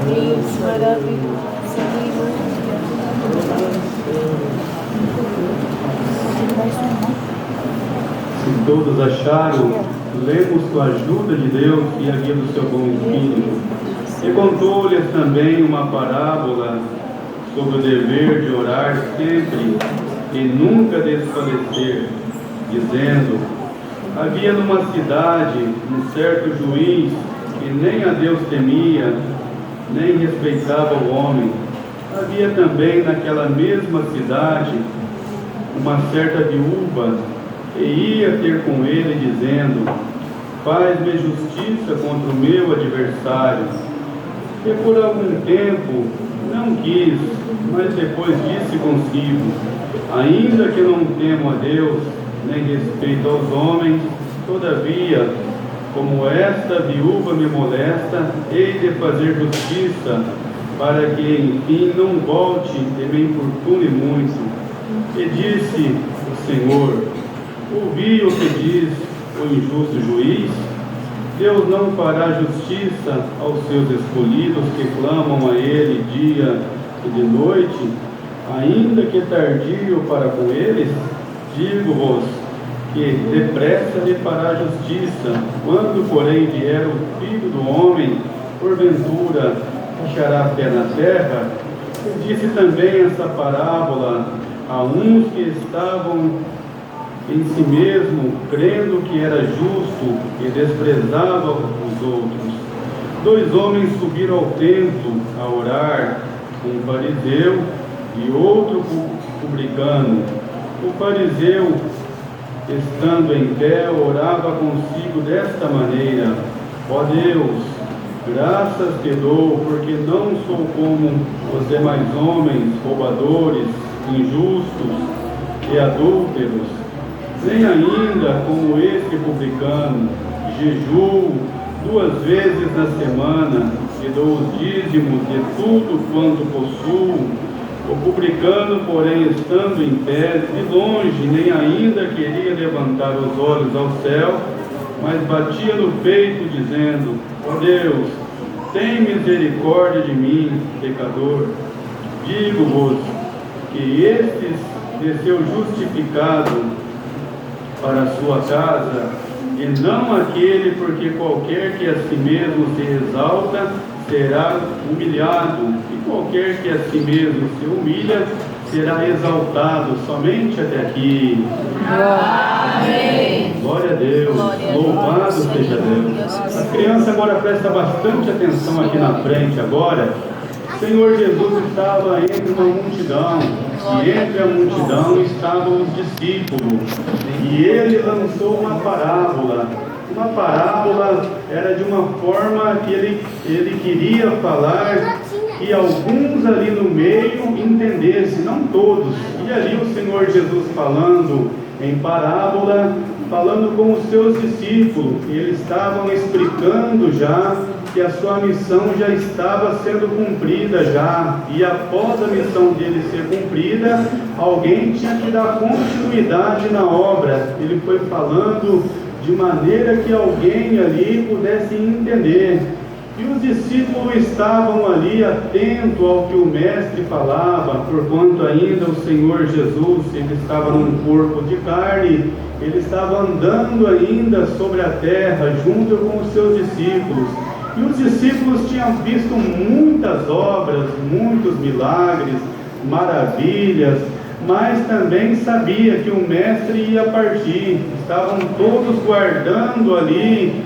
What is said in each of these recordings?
Deus maravilhoso, Se todos acharam, lemos com a ajuda de Deus e a guia do seu bom Espírito. E contou-lhes também uma parábola sobre o dever de orar sempre e nunca desfalecer, dizendo: havia numa cidade um certo juiz que nem a Deus temia, nem respeitava o homem. Havia também naquela mesma cidade uma certa viúva, e ia ter com ele, dizendo: faz-me justiça contra o meu adversário. E por algum tempo não quis, mas depois disse consigo: ainda que não temo a Deus, nem respeito aos homens, todavia, como esta viúva me molesta, hei de fazer justiça, para que enfim não volte e me importune muito. E disse o Senhor: ouvi o que diz o injusto juiz. Deus não fará justiça aos seus escolhidos que clamam a Ele dia e de noite, ainda que tardio para com eles? Digo-vos que depressa lhe fará justiça. Quando, porém, vier o Filho do Homem, porventura achará fé na terra? E disse também essa parábola a uns que estavam em si mesmo, crendo que era justo, e desprezava os outros. 2 homens subiram ao templo a orar, um fariseu e outro publicano. O fariseu, estando em pé, orava consigo desta maneira: ó Deus, graças te dou, porque não sou como os demais homens, roubadores, injustos e adúlteros, nem ainda como este publicano. Jejuo 2 vezes na semana e dou os dízimos de tudo quanto possuo. O publicano, porém, estando em pé, de longe, nem ainda queria levantar os olhos ao céu, mas batia no peito, dizendo: ó Deus, tem misericórdia de mim, pecador. Digo-vos que estes desceu justificado para a sua casa, e não aquele, porque qualquer que a si mesmo se exalta será humilhado, e qualquer que a si mesmo se humilha será exaltado. Somente até aqui. Amém. Glória a Deus. Louvado seja Deus. A criança agora presta bastante atenção aqui na frente agora. O Senhor Jesus estava entre uma multidão, e entre a multidão estavam os discípulos, e ele lançou uma parábola. Uma parábola era de uma forma que ele queria falar que alguns ali no meio entendessem, não todos. E ali o Senhor Jesus falando em parábola, falando com os seus discípulos, e eles estavam explicando já que a sua missão já estava sendo cumprida já, e após a missão dele ser cumprida, alguém tinha que dar continuidade na obra. Ele foi falando de maneira que alguém ali pudesse entender. E os discípulos estavam ali atentos ao que o mestre falava, porquanto ainda o Senhor Jesus, ele estava num corpo de carne, ele estava andando ainda sobre a terra junto com os seus discípulos. E os discípulos tinham visto muitas obras, muitos milagres, maravilhas, mas também sabia que o mestre ia partir. Estavam todos guardando ali,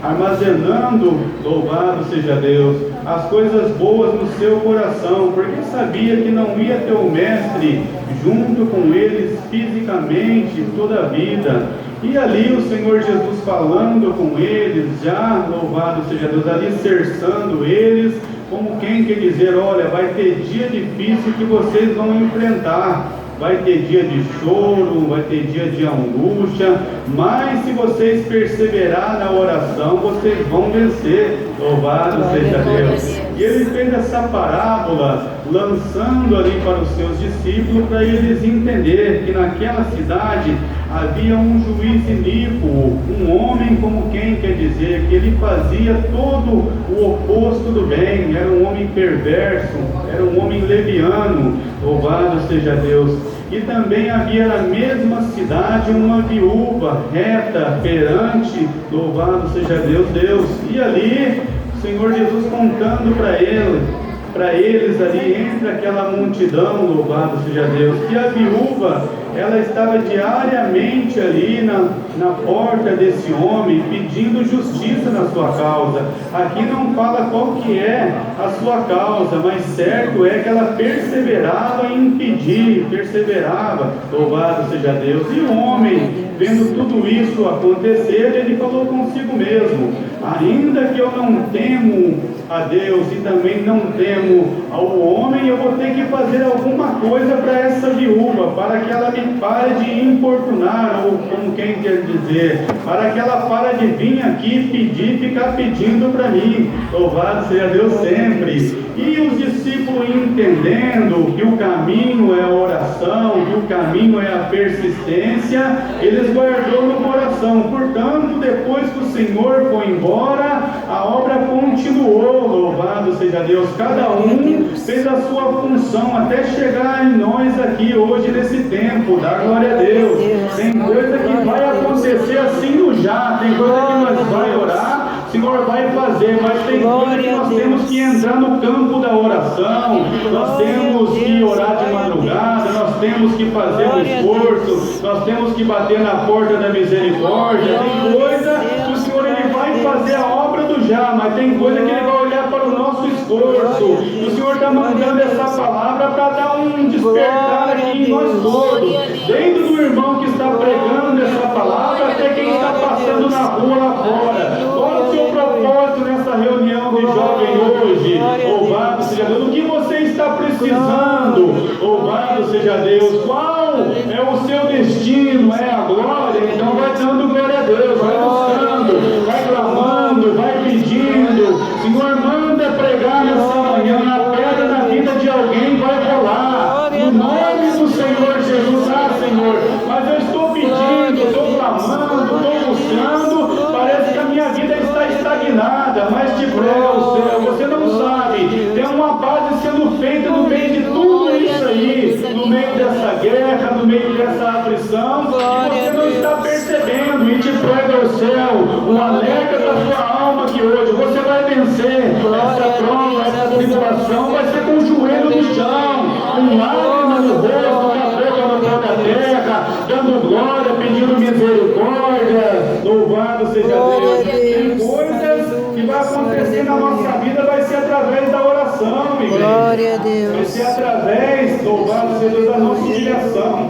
armazenando, louvado seja Deus, as coisas boas no seu coração, porque sabia que não ia ter o mestre junto com eles fisicamente toda a vida. E ali o Senhor Jesus falando com eles, já, louvado seja Deus, alicerçando eles, como quem quer dizer: olha, vai ter dia difícil que vocês vão enfrentar, vai ter dia de choro, vai ter dia de angústia, mas se vocês perseverar na oração, vocês vão vencer, louvado seja Deus. E ele fez essa parábola, lançando ali para os seus discípulos, para eles entenderem que naquela cidade havia um juiz iníquo, um homem como quem quer dizer que ele fazia todo o oposto do bem, era um homem perverso, era um homem leviano, louvado seja Deus. E também havia na mesma cidade uma viúva reta, perante, louvado seja Deus. E ali, o Senhor Jesus contando para eles ali, entre aquela multidão, louvado seja Deus, que a viúva, ela estava diariamente ali na porta desse homem, pedindo justiça na sua causa. Aqui não fala qual que é a sua causa, mas certo é que ela perseverava em pedir, perseverava, louvado seja Deus. E o homem, vendo tudo isso acontecer, ele falou consigo mesmo: ainda que eu não temo a Deus e também não temo ao homem, eu vou ter que fazer alguma coisa para essa viúva, para que ela me pare de importunar, ou como quem quer dizer, para que ela pare de vir aqui pedir, ficar pedindo para mim. Louvado seja Deus sempre. E os discípulos, entendendo que o caminho é a oração, que o caminho é a persistência, eles guardou no coração. Portanto, depois que o Senhor foi embora, a obra continuou, louvado seja Deus. Cada um fez a sua função até chegar em nós aqui hoje nesse tempo. Dá glória a Deus. Tem coisa que vai acontecer assim no já, tem coisa que nós vai orar, o Senhor vai fazer, mas tem coisa que nós temos que entrar no campo da oração, nós temos que orar de madrugada, nós temos que fazer um esforço, nós temos que bater na porta da misericórdia. Tem coisa que o Senhor ele vai fazer a obra do já, mas tem coisa que ele vai olhar para o nosso esforço. E o Senhor está mandando essa palavra para dar um despertar aqui em nós todos, desde do irmão que está pregando essa palavra até quem está passando na rua lá fora. Qual é o seu propósito nessa reunião de jovem hoje? Louvado seja Deus. O que você está precisando? Louvado seja Deus. Qual é o seu destino? É a glória? Então vai dando glória a Deus, vai buscando, vai clamando, vai pedindo. Senhor, manda pregar nessa manhã, na pedra na vida de alguém vai rolar. No nome do Senhor Jesus. Ah, Senhor, mas eu estou pedindo, estou clamando, estou buscando, parece que a minha vida está estagnada, mas te prega o céu, você não sabe, tem uma base sendo feita no meio de tudo isso aí, no meio dessa guerra, no meio dessa aflição, e você não está percebendo, e te prega o céu, o alerta da sua alma que hoje você vai vencer essa prova, essa tribulação, vai ser com o joelho no chão, com lágrimas no rosto, com a boca no pó da terra, dando glória, pedindo misericórdia. Louvado seja Deus. Tem coisas que vai acontecer na nossa vida, vai ser através da oração, igreja. Glória a Deus. Vai ser através, louvado seja Deus, da nossa humilhação.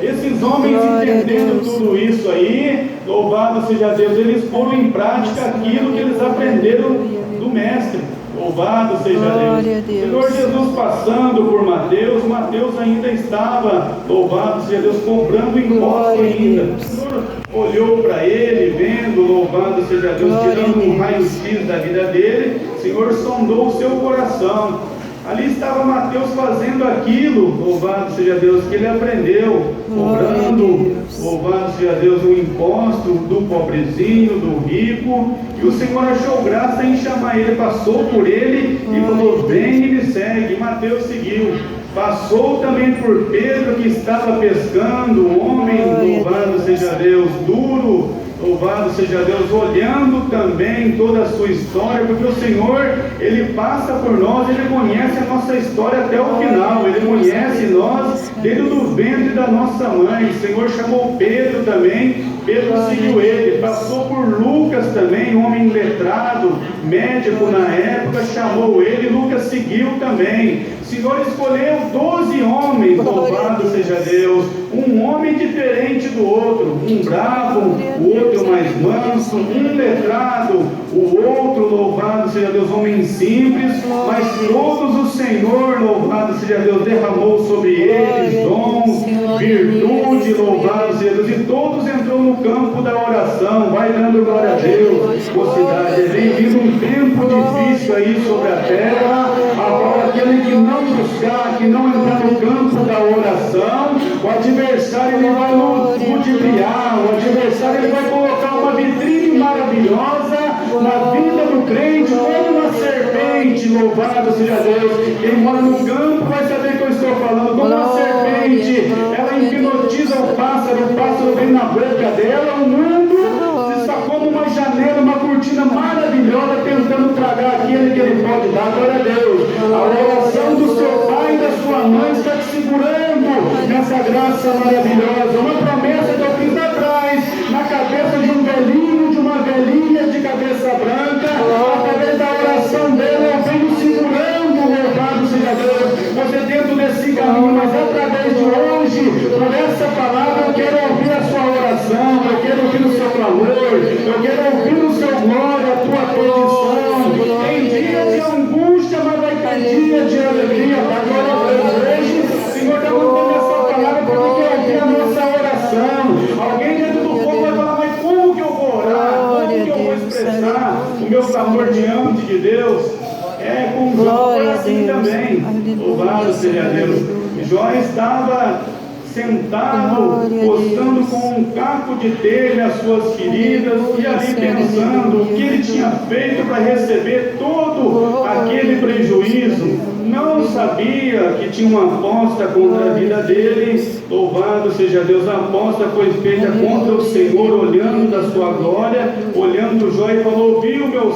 Esses homens, entendendo tudo isso aí, louvado seja Deus, eles poram em prática aquilo que eles aprenderam do Mestre. Louvado seja Deus. Senhor Jesus passando por Mateus, Mateus ainda estava, louvado seja Deus, cobrando imposto ainda. O Senhor olhou para ele, vendo, louvado seja Deus, tirando um raio-x da vida dele. O Senhor sondou o seu coração. Ali estava Mateus fazendo aquilo, louvado seja Deus, que ele aprendeu, cobrando, louvado seja Deus, o imposto do pobrezinho, do rico, e o Senhor achou graça em chamar ele, passou por ele e falou: vem e me segue. Mateus seguiu. Passou também por Pedro, que estava pescando, um homem, louvado seja Deus, duro, louvado seja Deus, olhando também toda a sua história, porque o Senhor, Ele passa por nós, Ele conhece a nossa história até o final, Ele conhece nós desde o ventre da nossa mãe. O Senhor chamou Pedro também, Pedro seguiu ele, passou por Lucas também, um homem letrado, médico na época, chamou ele, Lucas seguiu também. O Senhor escolheu 12 homens, louvado seja Deus, um homem diferente do outro, um bravo, o outro mais manso, um letrado, o outro, louvado seja Deus, homem simples, mas todos o Senhor, louvado seja Deus, derramou sobre eles dons, virtude, louvado seja Deus, e todos entrou no campo da oração. Vai dando glória a Deus, mocidade. Vem vindo um tempo difícil aí sobre a terra, agora aquele que não buscar, que não entrar no campo da oração, o adversário ele vai multiplicar maravilhosa na vida do crente, como uma serpente. Louvado seja Deus. Quem mora no campo vai saber o que eu estou falando. Como uma serpente, ela hipnotiza o pássaro vem na boca dela, o mundo está como uma janela, uma cortina maravilhosa, tentando tragar aquele que ele pode dar. Glória a Deus. A oração do seu pai e da sua mãe está te segurando nessa graça maravilhosa. Uma promessa que eu fiz lá atrás, na cabeça de um velhinho, de uma velhinha de cabeça branca, através da oração dela, eu venho segurando, louvado seja Deus, você dentro desse caminho, mas através de hoje, por essa palavra, eu quero ouvir a sua oração, eu quero ouvir o seu clamor, eu quero ouvir o seu glória, a tua petição. Em dia de angústia, mas vai ter dia de alegria, tá? Glória a Deus. Hoje, o Senhor está mandando essa palavra porque quer ouvir a nossa oração. Alguém dentro do povo vai falar, mas como que eu vou orar? Como que eu vou expressar o meu clamor diante de Deus? É com Jó, foi assim também. Louvado seja Deus. Jó estava sentado, postando com um caco de telha as suas feridas, e ali pensando o que ele tinha feito para receber todo aquele prejuízo. Não sabia que tinha uma aposta contra a vida dele. Louvado seja Deus. A aposta foi feita contra o Senhor, olhando da sua glória, olhando Jó e falou: viu meu